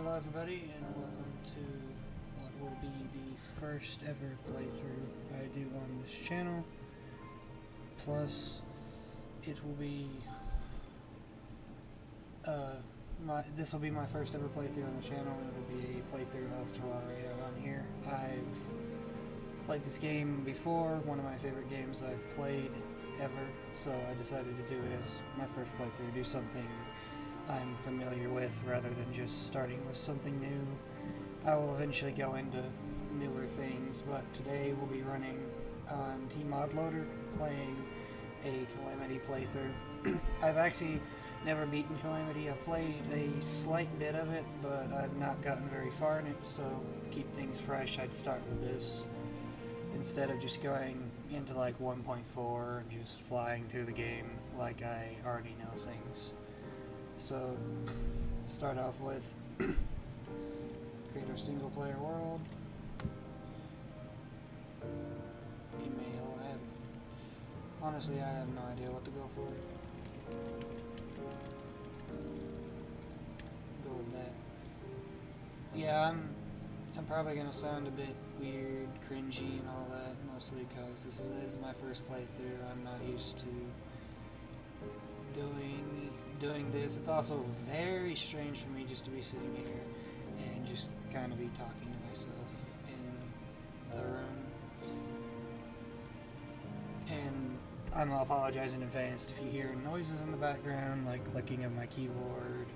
Hello everybody, and welcome to what will be the first ever playthrough I do on this channel. Plus, it will be this will be my first ever playthrough on the channel, and it'll be a playthrough of Terraria on here. I've played this game before, one of my favorite games I've played ever, so I decided to do it as my first playthrough, do something I'm familiar with rather than just starting with something new. I will eventually go into newer things, but today we'll be running on T-Mod-Loader, playing a Calamity playthrough. I've actually never beaten Calamity. I've played a slight bit of it, but I've not gotten very far in it, so to keep things fresh, I'd start with this instead of just going into like 1.4 and just flying through the game like I already know things. So, start off with create our single player world. Email. Honestly, I have no idea what to go for. Go with that. Yeah, I'm probably gonna sound a bit weird, cringy, and all that, mostly because this is my first playthrough. I'm not used to doing this. It's also very strange for me just to be sitting here and just kind of be talking to myself in the room. And I'm gonna apologize in advance if you hear noises in the background, like clicking of my keyboard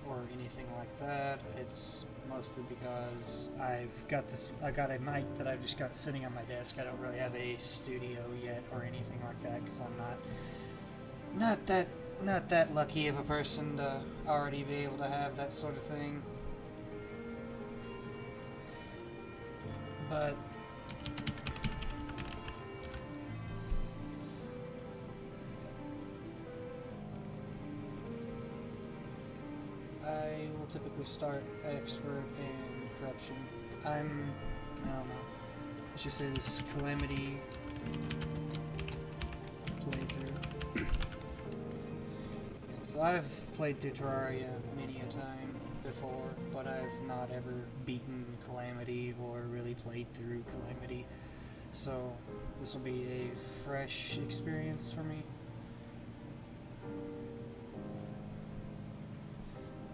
or anything like that. It's mostly because I got a mic that I've just got sitting on my desk. I don't really have a studio yet or anything like that because I'm not that lucky of a person to already be able to have that sort of thing. But I will typically start expert and corruption. I don't know. Let's just say this Calamity playthrough. So I've played through Terraria many a time before, but I've not ever beaten Calamity or really played through Calamity. So this will be a fresh experience for me.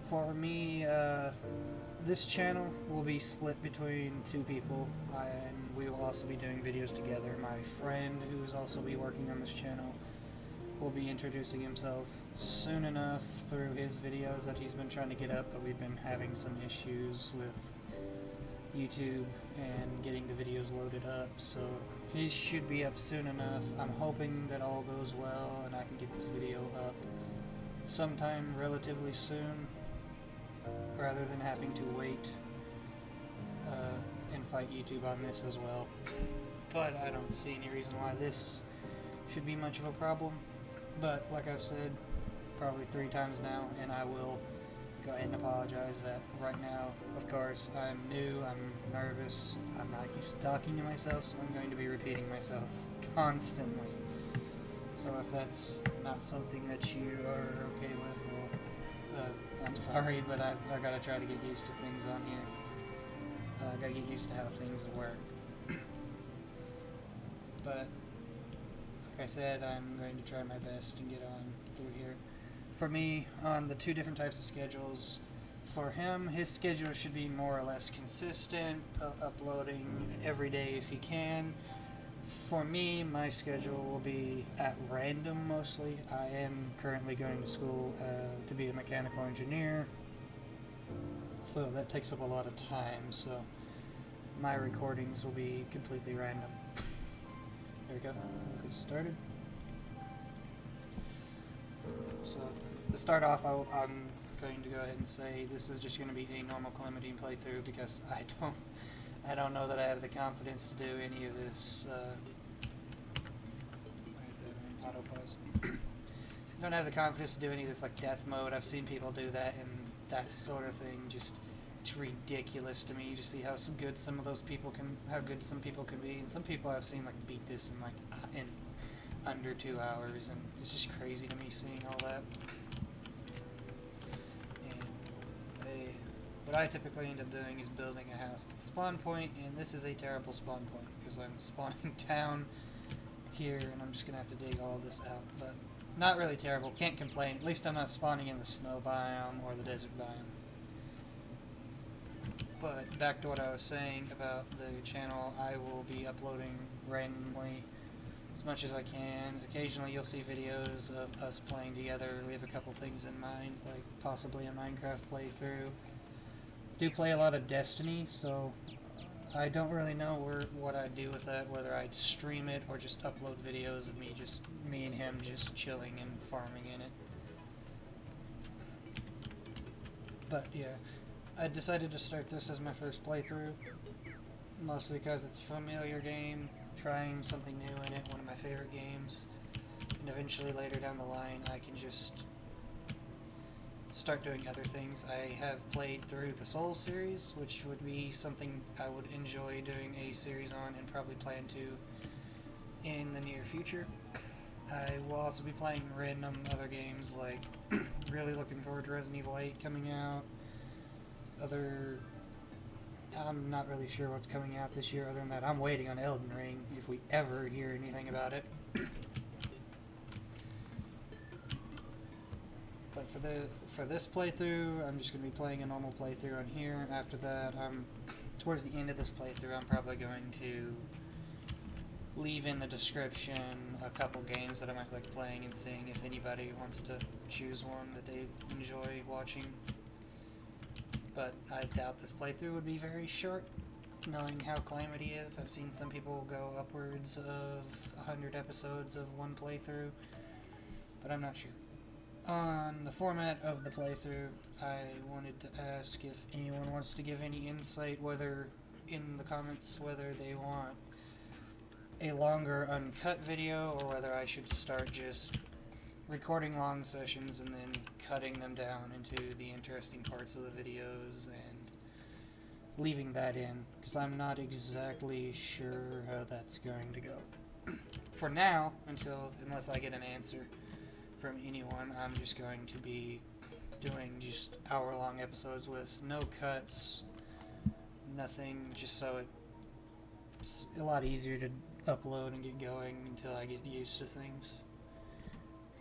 For me, this channel will be split between two people, and we will also be doing videos together. My friend, who is also be working on this channel, will be introducing himself soon enough through his videos that he's been trying to get up, but we've been having some issues with YouTube and getting the videos loaded up, so his should be up soon enough. I'm hoping that all goes well and I can get this video up sometime relatively soon, rather than having to wait and fight YouTube on this as well. But I don't see any reason why this should be much of a problem. But like I've said probably 3 times now, and I will go ahead and apologize that right now, of course, I'm new, I'm nervous, I'm not used to talking to myself, so I'm going to be repeating myself constantly. So if that's not something that you are okay with, well, I'm sorry, but I've got to try to get used to things on here. I've got to get used to how things work. But like I said, I'm going to try my best and get on through here. For me, on the 2 different types of schedules, for him, his schedule should be more or less consistent, uploading every day if he can. For me, my schedule will be at random mostly. I am currently going to school to be a mechanical engineer, so that takes up a lot of time, so my recordings will be completely random. There we go. We'll get started. So, to start off, I'm going to go ahead and say this is just going to be a normal Calamity playthrough because I don't know that I have the confidence to do any of this. Auto pause. I don't have the confidence to do any of this like death mode. I've seen people do that, and that sort of thing just, it's ridiculous to me to see how good some of those people can, how good some people can be, and some people I've seen like beat this in like in under 2 hours, and it's just crazy to me seeing all that. And what I typically end up doing is building a house at the spawn point, and this is a terrible spawn point because I'm spawning down here, and I'm just gonna have to dig all this out. But not really terrible. Can't complain. At least I'm not spawning in the snow biome or the desert biome. But back to what I was saying about the channel, I will be uploading randomly as much as I can. Occasionally you'll see videos of us playing together. We have a couple things in mind, like possibly a Minecraft playthrough. Do play a lot of Destiny, so I don't really know what I'd do with that, whether I'd stream it or just upload videos of me and him just chilling and farming in it. But yeah, I decided to start this as my first playthrough, mostly because it's a familiar game, trying something new in it, one of my favorite games, and eventually later down the line I can just start doing other things. I have played through the Souls series, which would be something I would enjoy doing a series on and probably plan to in the near future. I will also be playing random other games, like really looking forward to Resident Evil 8 coming out. I'm not really sure what's coming out this year other than that I'm waiting on Elden Ring, if we ever hear anything about it. But for this playthrough, I'm just going to be playing a normal playthrough on here. After that, towards the end of this playthrough, I'm probably going to leave in the description a couple games that I might like playing and seeing if anybody wants to choose one that they enjoy watching. But I doubt this playthrough would be very short, knowing how Calamity is. I've seen some people go upwards of 100 episodes of one playthrough, but I'm not sure. On the format of the playthrough, I wanted to ask if anyone wants to give any insight, whether in the comments, whether they want a longer uncut video or whether I should start just recording long sessions and then cutting them down into the interesting parts of the videos and leaving that in, because I'm not exactly sure how that's going to go. For now, unless I get an answer from anyone, I'm just going to be doing just hour-long episodes with no cuts, nothing, just so it's a lot easier to upload and get going until I get used to things.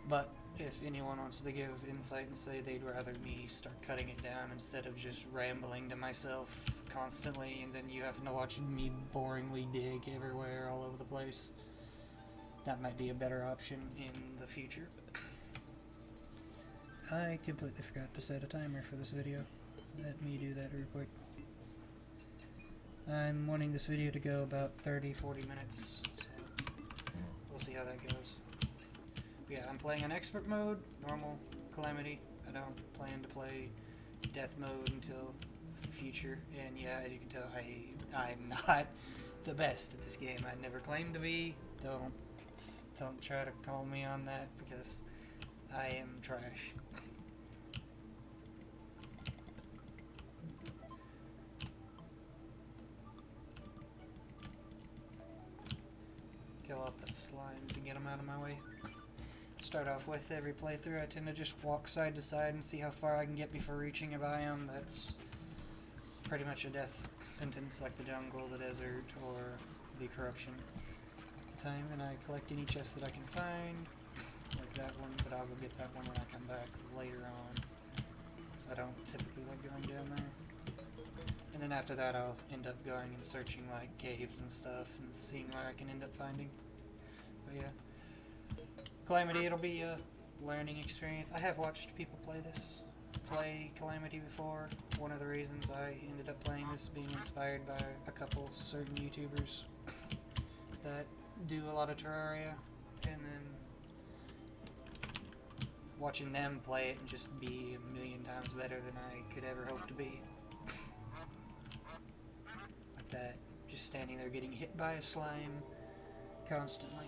But if anyone wants to give insight and say they'd rather me start cutting it down instead of just rambling to myself constantly and then you having to watch me boringly dig everywhere all over the place, that might be a better option in the future. I completely forgot to set a timer for this video. Let me do that real quick. I'm wanting this video to go about 30-40 minutes, so we'll see how that goes. But yeah, I'm playing on expert mode, normal Calamity. I don't plan to play death mode until future, and yeah, as you can tell, I'm not the best at this game. I never claimed to be. Don't try to call me on that, because I am trash. Kill off the slimes and get them out of my way. Start off with every playthrough, I tend to just walk side to side and see how far I can get before reaching a biome that's pretty much a death sentence, like the jungle, the desert, or the corruption time, and I collect any chest that I can find, like that one, but I'll go get that one when I come back later on, so I don't typically like going down there. And then after that I'll end up going and searching like caves and stuff and seeing what I can end up finding. But yeah, Calamity, it'll be a learning experience. I have watched people play Calamity before. One of the reasons I ended up playing this being inspired by a couple certain YouTubers that do a lot of Terraria, and then watching them play it and just be a million times better than I could ever hope to be. Like that, just standing there getting hit by a slime constantly.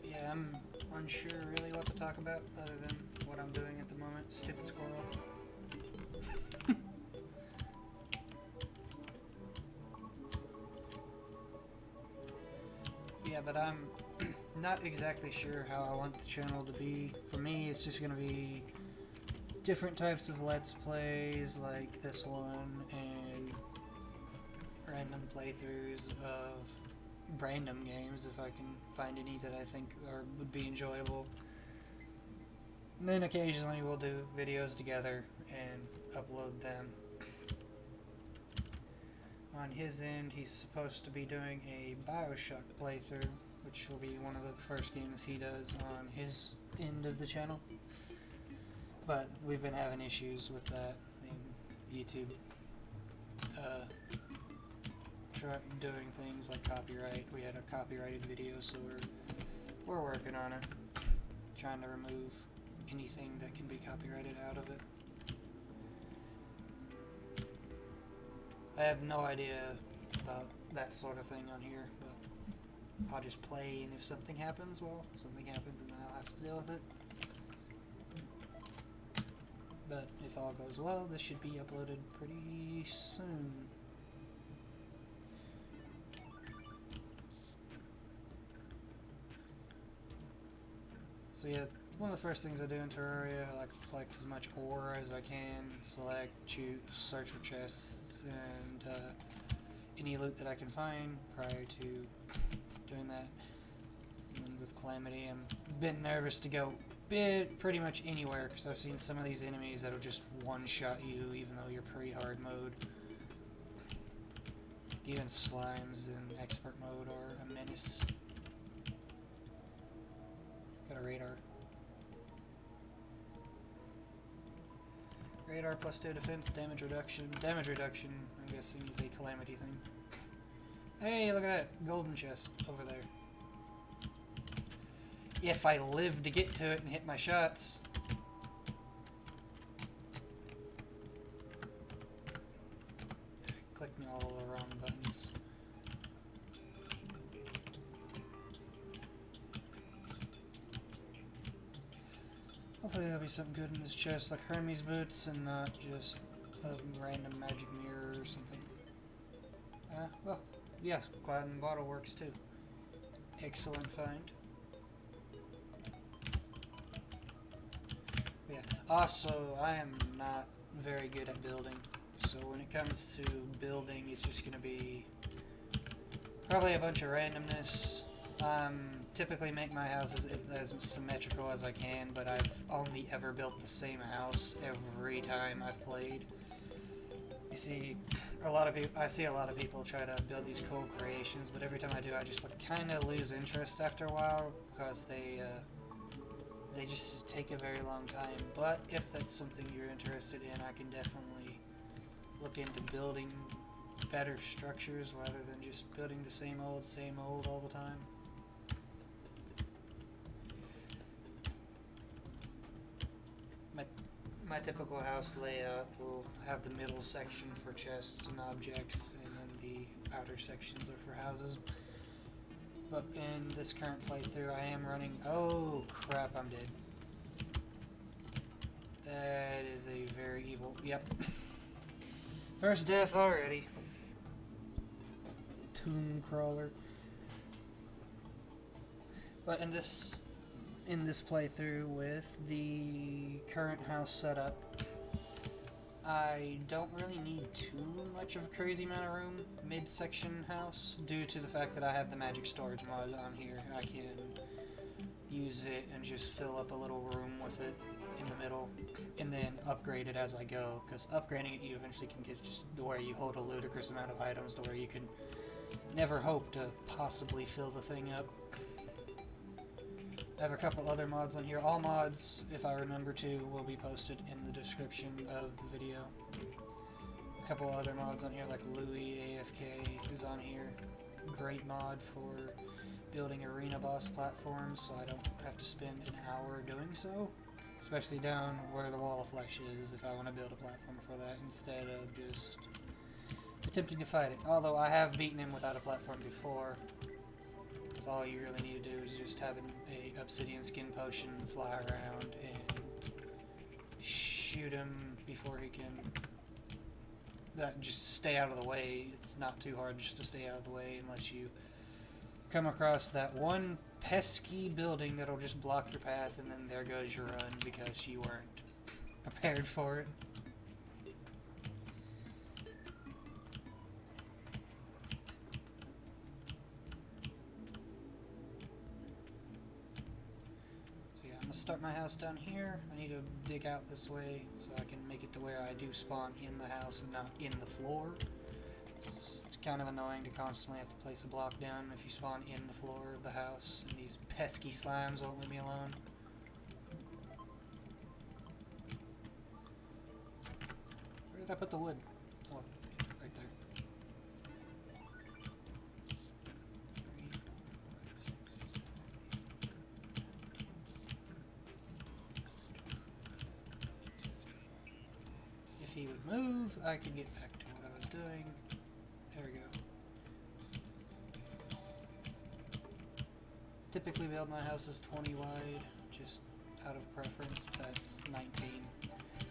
Yeah, I'm unsure really what to talk about other than what I'm doing at the moment. Stupid squirrel. Yeah, but I'm not exactly sure how I want the channel to be. For me, it's just going to be different types of Let's Plays like this one, and random playthroughs of random games if I can find any that I think would be enjoyable. And then occasionally we'll do videos together and upload them. On his end, he's supposed to be doing a BioShock playthrough, which will be one of the first games he does on his end of the channel. But we've been having issues with that in YouTube. Doing things like copyright. We had a copyrighted video, so we're working on it. Trying to remove anything that can be copyrighted out of it. I have no idea about that sort of thing on here, but I'll just play, and if something happens, well, something happens and I'll have to deal with it. But if all goes well, this should be uploaded pretty soon. So yeah, one of the first things I do in Terraria, I like to collect as much ore as I can, select, choose, search for chests, and any loot that I can find prior to doing that. And then with Calamity, I'm a bit nervous to go pretty much anywhere, because I've seen some of these enemies that'll just one-shot you even though you're pre-hard mode. Even slimes in expert mode are a menace. Got a radar. Radar plus 2 defense, damage reduction. Damage reduction, I'm guessing, is a Calamity thing. Hey, look at that golden chest over there. If I live to get to it and hit my shots. Clicking all the wrong buttons. Hopefully there'll be something good in this chest, like Hermes boots and not just a random magic mirror or something. Well, yes, Cloud and Bottle works too. Excellent find. Yeah. Also, I am not very good at building, so when it comes to building, it's just going to be probably a bunch of randomness. Typically make my house as symmetrical as I can, but I've only ever built the same house every time I've played. You see, I see a lot of people try to build these cool creations, but every time I do, I just kind of lose interest after a while because they just take a very long time. But if that's something you're interested in, I can definitely look into building better structures rather than just building the same old all the time. My typical house layout will have the middle section for chests and objects, and then the outer sections are for houses. But in this current playthrough, I am running... Oh, crap, I'm dead. That is a very evil... Yep. First death already. Tomb crawler. But in this playthrough with the current house setup, I don't really need too much of a crazy amount of room midsection house due to the fact that I have the magic storage mod on here. I can use it and just fill up a little room with it in the middle and then upgrade it as I go, because upgrading it you eventually can get just to where you hold a ludicrous amount of items to where you can never hope to possibly fill the thing up. I have a couple other mods on here. All mods, if I remember to, will be posted in the description of the video. A couple other mods on here, like Luiafk is on here. Great mod for building arena boss platforms, so I don't have to spend an hour doing so. Especially down where the wall of flesh is, if I want to build a platform for that, instead of just attempting to fight it. Although I have beaten him without a platform before. Because all you really need to do is just have a obsidian skin potion, fly around, and shoot him before he can... just stay out of the way. It's not too hard just to stay out of the way unless you come across that one pesky building that'll just block your path, and then there goes your run because you weren't prepared for it. Start my house down here. I need to dig out this way so I can make it to where I do spawn in the house and not in the floor. It's kind of annoying to constantly have to place a block down if you spawn in the floor of the house, and these pesky slimes won't leave me alone. Where did I put the wood? Oh, right there. If he would move, I could get back to what I was doing. There we go. Typically build my houses 20 wide, just out of preference. That's 19.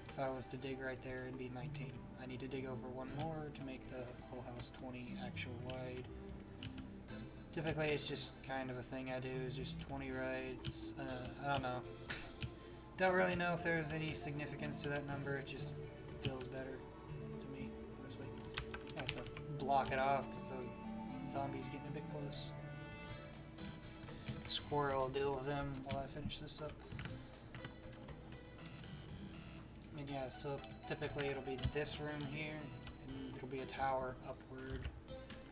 If I was to dig right there, it'd be 19. I need to dig over one more to make the whole house 20 actual wide. Typically it's just kind of a thing I do, is just 20 rides. I don't know. Don't really know if there's any significance to that number, it just feels better to me, honestly. I have to block it off because those zombies getting a bit close. The squirrel will deal with them while I finish this up. I mean, yeah, so typically it'll be this room here, and it'll be a tower upward,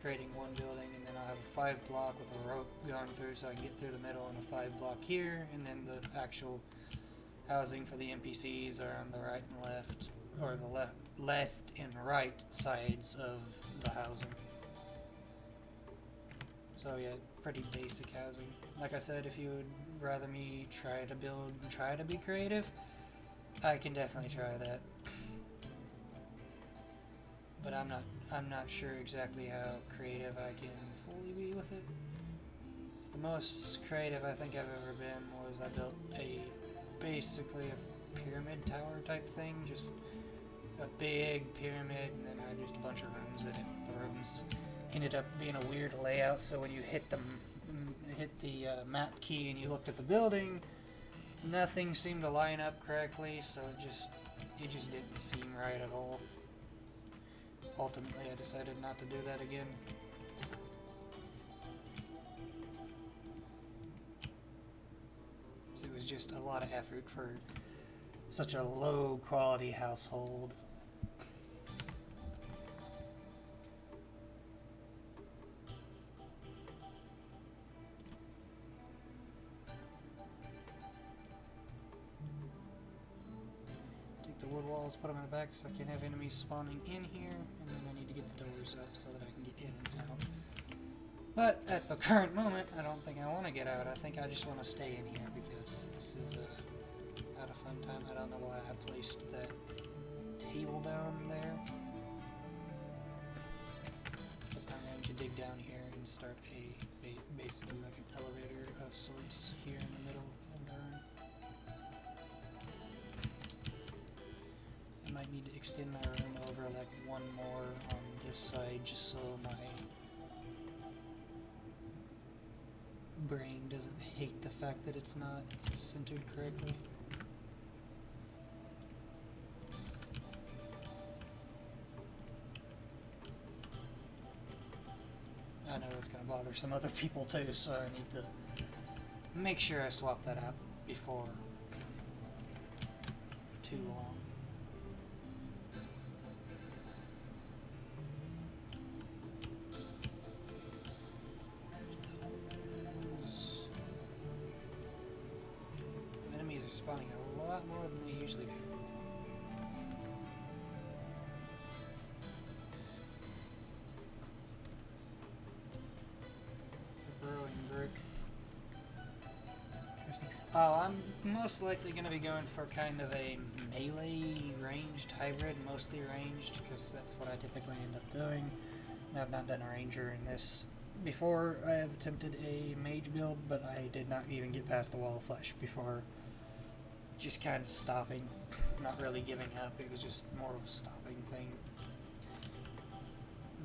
creating one building, and then I'll have a 5 block with a rope going through so I can get through the middle, and a 5 block here, and then the actual housing for the NPCs are on the right and left, or the left and right sides of the housing. So yeah, pretty basic housing. Like I said, if you would rather me try to build and try to be creative, I can definitely try that. But I'm not sure exactly how creative I can fully be with it. It's the most creative I think I've ever been was I built basically a pyramid tower type thing, just a big pyramid, and then I had just a bunch of rooms in it. The rooms ended up being a weird layout, so when you hit the map key and you looked at the building, nothing seemed to line up correctly, so it just didn't seem right at all. Ultimately, I decided not to do that again. So it was just a lot of effort for such a low quality household. Wood walls, put them in the back so I can't have enemies spawning in here, and then I need to get the doors up so that I can get in and out. But at the current moment, I don't think I want to get out. I think I just want to stay in here because this is not a fun time. I don't know why I placed that table down there. Because I'm going to dig down here and start basically like an elevator of sorts here in the middle of the room. I might need to extend my room over like one more on this side just so my brain doesn't hate the fact that it's not centered correctly. I know that's going to bother some other people too, so I need to make sure I swap that out before too long. Spawning a lot more than they usually do. The growing brick. Oh, I'm most likely going to be going for kind of a melee ranged hybrid, mostly ranged, because that's what I typically end up doing. And I've not done a ranger in this before. I have attempted a mage build, but I did not even get past the wall of flesh before just kind of stopping, not really giving up. It was just more of a stopping thing.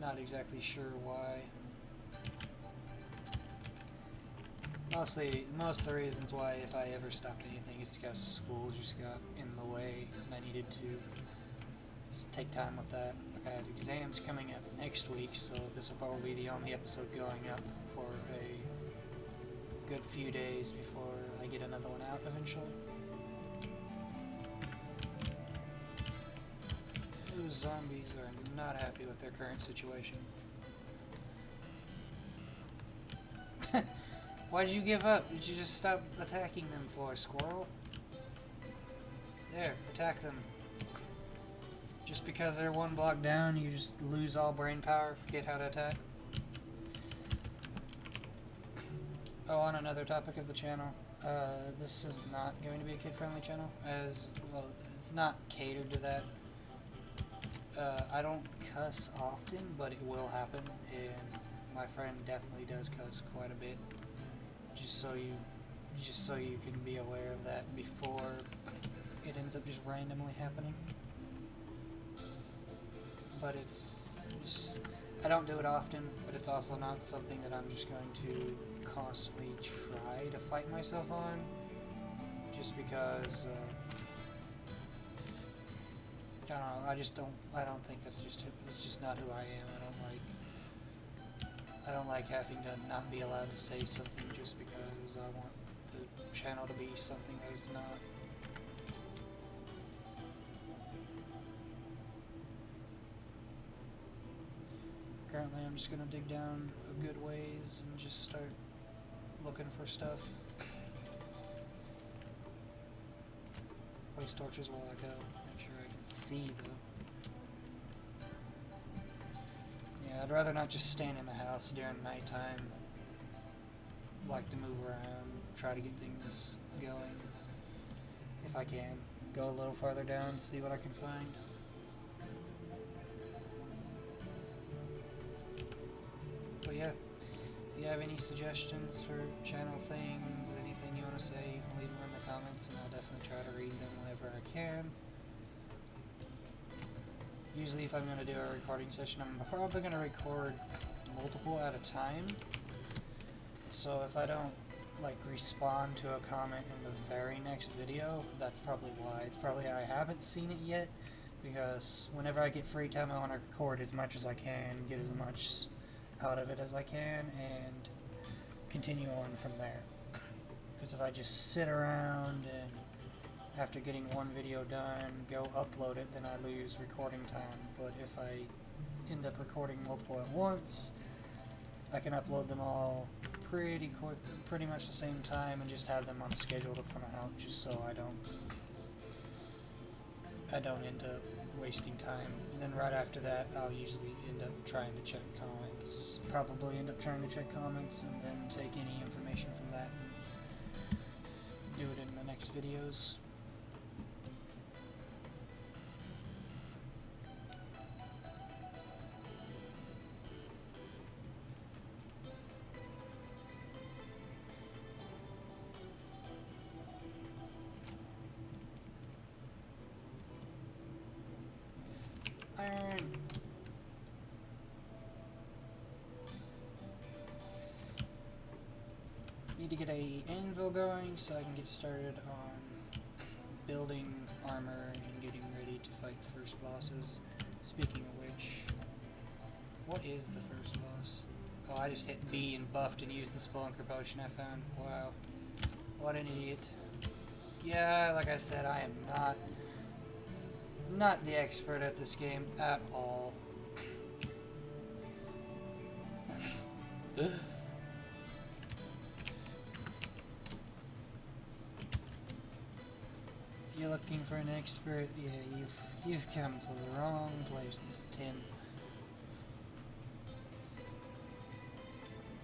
Not exactly sure why. most of the reasons why if I ever stopped anything is because school just got in the way and I needed to take time with that. Like I have exams coming up next week, so this will probably be the only episode going up for a good few days before I get another one out eventually. Those zombies are not happy with their current situation. Why did you give up? Did you just stop attacking them for, squirrel? There, attack them. Just because they're one block down, you just lose all brain power, forget how to attack? Oh, on another topic of the channel, this is not going to be a kid-friendly channel, as, well, it's not catered to that. I don't cuss often, but it will happen, and my friend definitely does cuss quite a bit. Just so you can be aware of that before it ends up just randomly happening. But it's I don't do it often, but it's also not something that I'm just going to constantly try to fight myself on, just because I don't know, I don't think that's it's just not who I am. I don't like having to not be allowed to say something just because I want the channel to be something that it's not. Currently I'm just gonna dig down a good ways and just start looking for stuff. Place torches while I go, make sure I can see though. Yeah, I'd rather not just stand in the house during nighttime. Like to move around, try to get things going. If I can. Go a little farther down, see what I can find. But yeah, if you have any suggestions for channel things, anything you want to say, you can leave them in the comments and I'll definitely try to read them whenever I can. Usually if I'm going to do a recording session, I'm probably going to record multiple at a time. So if I don't like respond to a comment in the very next video, that's probably why. It's probably I haven't seen it yet, because whenever I get free time I want to record as much as I can, get as much out of it as I can, and continue on from there. Because if I just sit around and after getting one video done, go upload it, then I lose recording time. But if I end up recording multiple at once, I can upload them all pretty quick, pretty much the same time, and just have them on schedule to come out, just so I don't end up wasting time. And then right after that, I'll usually end up trying to check comments. Probably end up trying to check comments, and then take any information from that and do it in the next videos. Iron. Need to get a anvil going so I can get started on building armor and getting ready to fight first bosses. Speaking of which, what is the first boss? Oh, I just hit B and buffed and used the Spelunker potion I found. Wow. What an idiot. Yeah, like I said, I am not the expert at this game at all. You're looking for an expert? Yeah, you've come to the wrong place. This is Tim.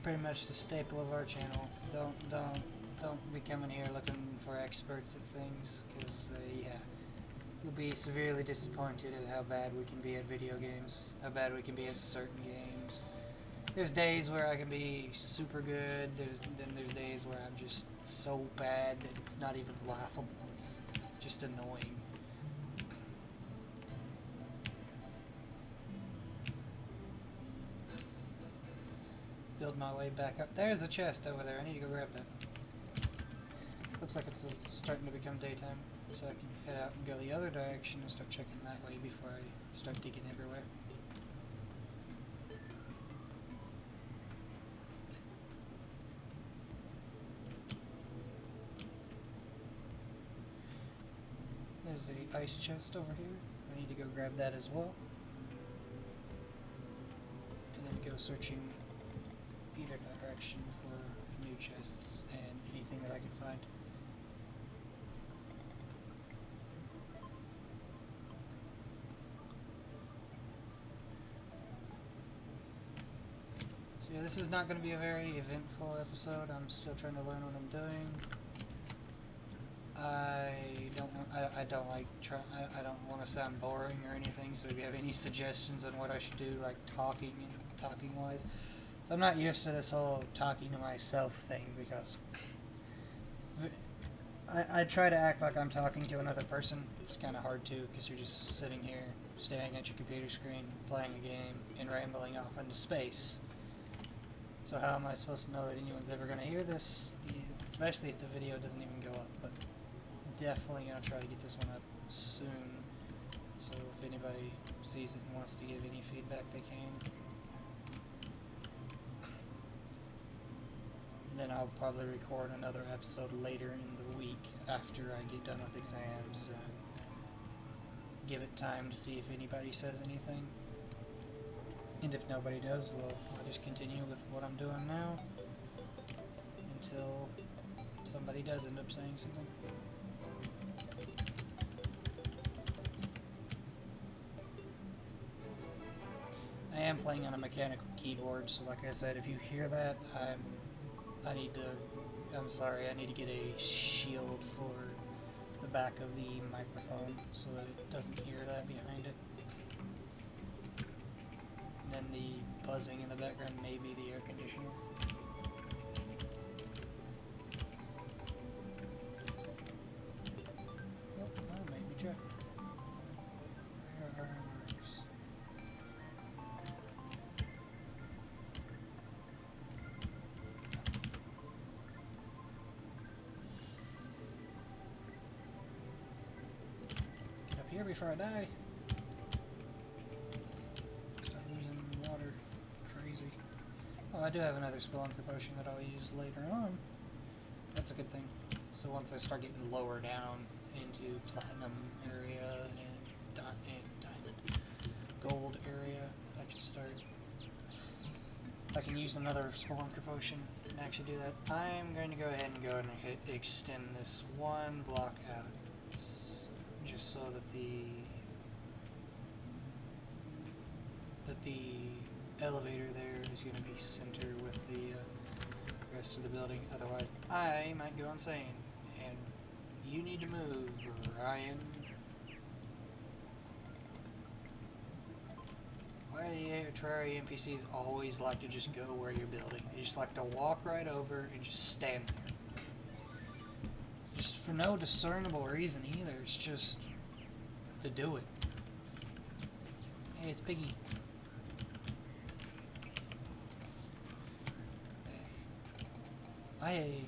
Pretty much the staple of our channel. Don't be coming here looking for experts at things, because yeah, you'll be severely disappointed at how bad we can be at video games, how bad we can be at certain games. There's days where I can be super good, then there's days where I'm just so bad that it's not even laughable, it's just annoying. build my way back up. There's a chest over there. I need to go grab that. Looks like it's starting to become daytime, so I can head out and go the other direction and start checking that way before I start digging everywhere. There's a ice chest over here. I need to go grab that as well. And then go searching either direction for new chests and anything that I can find. So yeah, this is not going to be a very eventful episode. I'm still trying to learn what I'm doing. I don't want to sound boring or anything, so if you have any suggestions on what I should do, like talking wise. So I'm not used to this whole talking to myself thing, because I try to act like I'm talking to another person. It's kind of hard to, because you're just sitting here staring at your computer screen, playing a game, and rambling off into space. So how am I supposed to know that anyone's ever going to hear this, especially if the video doesn't even go up? But definitely going to try to get this one up soon, so if anybody sees it and wants to give any feedback, they can. And then I'll probably record another episode later in the week after I get done with exams and give it time to see if anybody says anything. And if nobody does, well, I'll just continue with what I'm doing now until somebody does end up saying something. I am playing on a mechanical keyboard, so like I said, if you hear that, I'm sorry, I need to get a shield for the back of the microphone so that it doesn't hear that behind it. And then the buzzing in the background may be the air conditioner. Oh, that might be true. Where are our marks? Get up here before I die. Start losing water. Crazy. Oh, I do have another spelunker potion that I'll use later on. That's a good thing. So once I start getting lower down into platinum area and diamond, gold area, I can use another spelunker potion and actually do that. I'm going to go ahead and extend this one block out, just so that the elevator there is going to be center with the rest of the building. Otherwise, I might go insane, and you need to move, Ryan. Why do the Terraria NPCs always like to just go where you're building? They just like to walk right over and just stand there. Just for no discernible reason either. It's just to do it. Hey, it's Piggy. I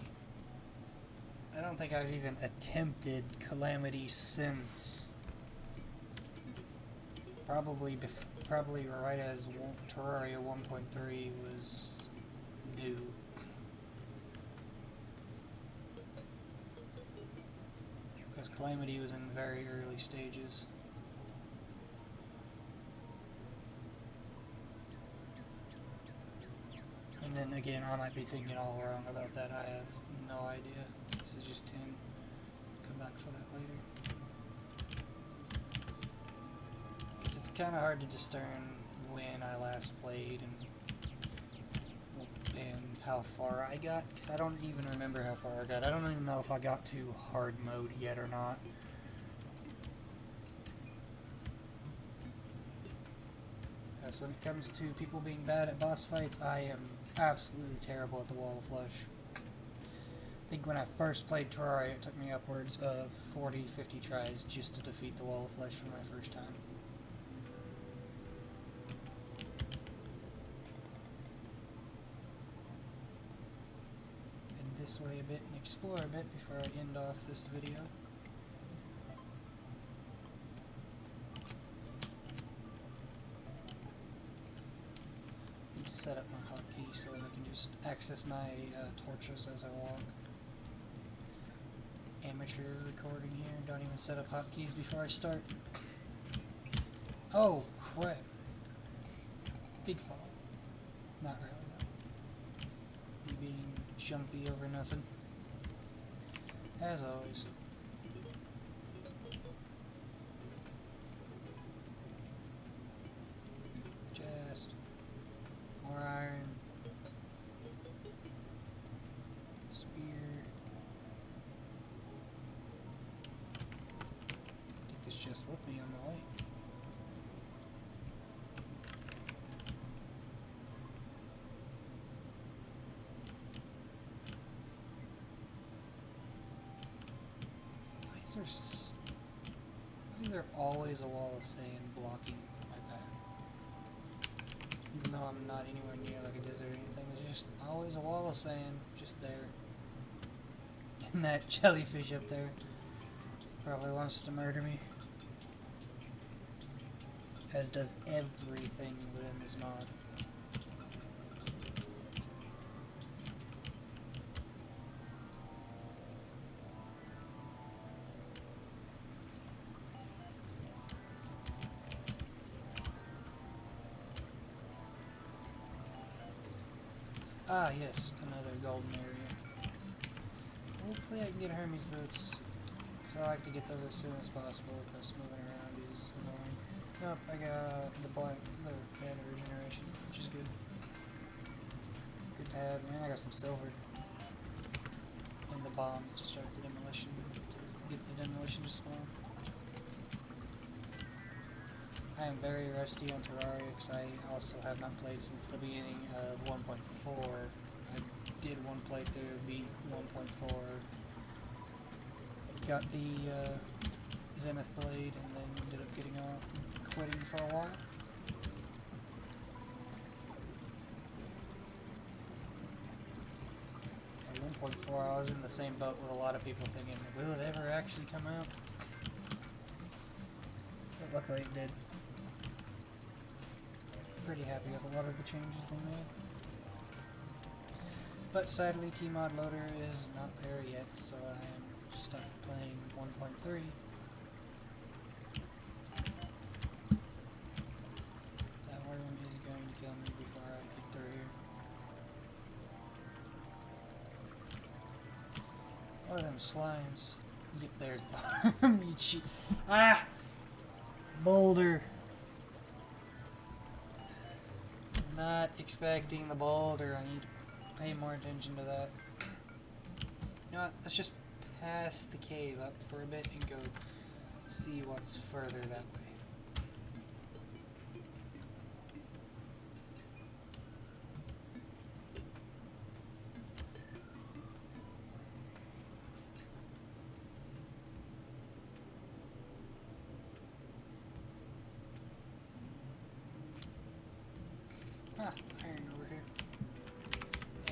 don't think I've even attempted Calamity since probably right as Terraria 1.3 was new. Because Calamity was in very early stages. And then again, I might be thinking all wrong about that. I have no idea. This is just 10. Come back for that later. Because it's kind of hard to discern when I last played and how far I got. Because I don't even remember how far I got. I don't even know if I got to hard mode yet or not. Because when it comes to people being bad at boss fights, I am absolutely terrible at the Wall of Flesh. I think when I first played Terraria, it took me upwards of 40-50 tries just to defeat the Wall of Flesh for my first time. this way a bit and explore a bit before I end off this video. Need to set up my hotkey so that I can just access my torches as I walk. Amateur recording here. Don't even set up hotkeys before I start. Oh crap! Big fall. Not really though. Me being jumpy over nothing. As always. Just more iron. Spear. Take this chest with me on my way. Why is there always a wall of sand blocking my path? Even though I'm not anywhere near like a desert or anything, there's just always a wall of sand just there. And that jellyfish up there probably wants to murder me. As does everything within this mod. Ah, yes, another golden area. Hopefully I can get Hermes boots, because I like to get those as soon as possible, because moving around is annoying. Nope, I got the mana regeneration, which is good. Good to have, and I got some silver. And the bombs to start the demolition, to get the demolition to spawn. I am very rusty on Terraria because I also have not played since the beginning of 1.4. I did one playthrough, beat 1.4, got the Zenith Blade, and then ended up getting off and quitting for a while. At 1.4 I was in the same boat with a lot of people thinking, will it ever actually come out? But luckily it did. Pretty happy with a lot of the changes they made. But sadly Tmod Loader is not there yet, so I am stuck playing 1.3. That worm is going to kill me before I get through here. What are them slimes? Yep, there's the worm. Ah! Boulder! Not expecting the boulder. I need to pay more attention to that. You know what? Let's just pass the cave up for a bit and go see what's further that way. Ah, iron over here.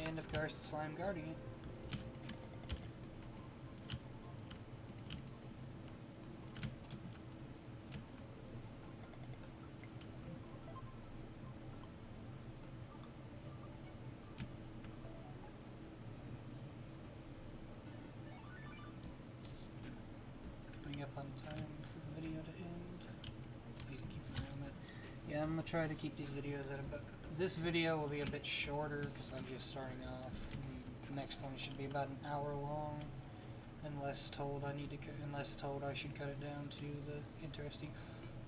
And of course the slime guarding it. Coming up on time for the video to end. Need to keep an eye on that. Yeah, I'm gonna try to keep these videos at about. This video will be a bit shorter because I'm just starting off. The next one should be about an hour long, unless told I should cut it down to the interesting.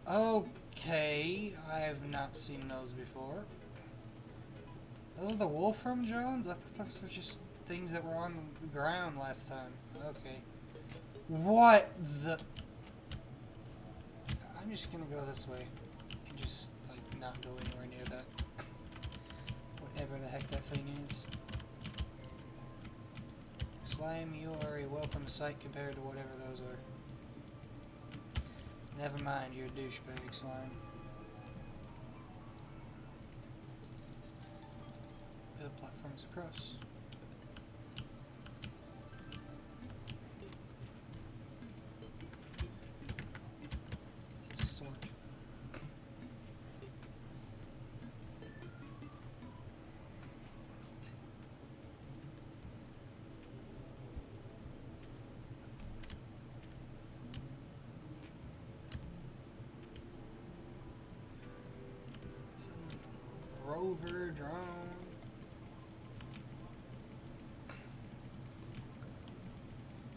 Okay, I have not seen those before. Those are the Wolfram drones? I thought those were just things that were on the ground last time. Okay. What the? I'm just gonna go this way and just like not go anywhere near that. Whatever the heck that thing is. Slime, you are a welcome sight compared to whatever those are. Never mind, you're a douchebag, slime. Build platforms across. over drone.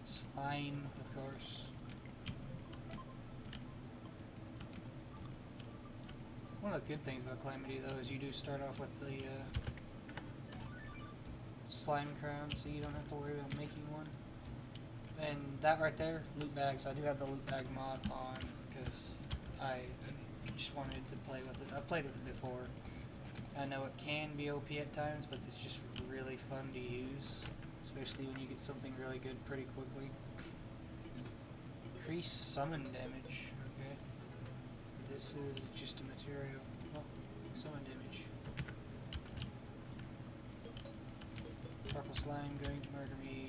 Slime, of course. One of the good things about Calamity, though, is you do start off with the slime crown, so you don't have to worry about making one. And that right there, loot bags, I do have the loot bag mod on, because I just wanted to play with it. I've played with it before. I know it can be OP at times, but it's just really fun to use, especially when you get something really good pretty quickly. Increase summon damage, okay. This is just a material. Oh, summon damage. Purple slime going to murder me.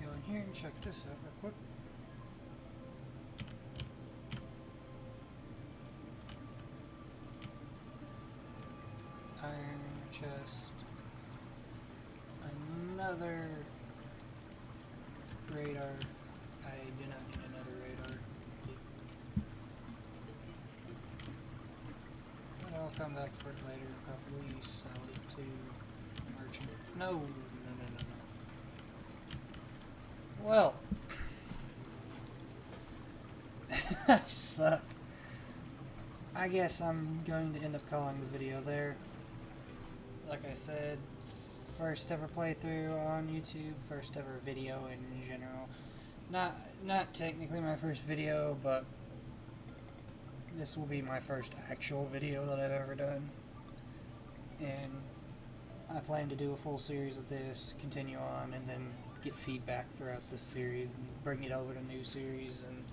Go in here and check this out real quick. Iron chest. Another radar. I do not need another radar. But I'll come back for it later and probably sell it to a merchant. No. Well. I suck. I guess I'm going to end up calling the video there. Like I said, first ever playthrough on YouTube, first ever video in general. Not technically my first video, but this will be my first actual video that I've ever done. And I plan to do a full series of this, continue on, and then get feedback throughout this series and bring it over to new series and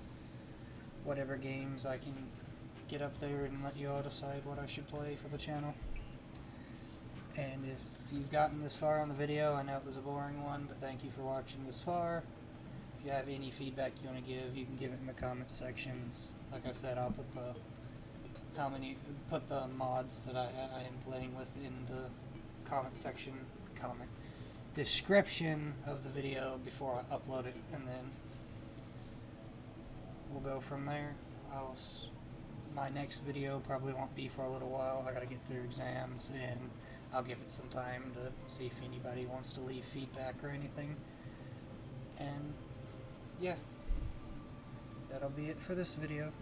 whatever games I can get up there and let you all decide what I should play for the channel. And if you've gotten this far on the video, I know it was a boring one, but thank you for watching this far. If you have any feedback you want to give, you can give it in the comment sections. Like I said, I'll put the mods that I am playing with in the comment description of the video before I upload it, and then we'll go from there. My next video probably won't be for a little while. I gotta get through exams, and I'll give it some time to see if anybody wants to leave feedback or anything. And yeah, that'll be it for this video.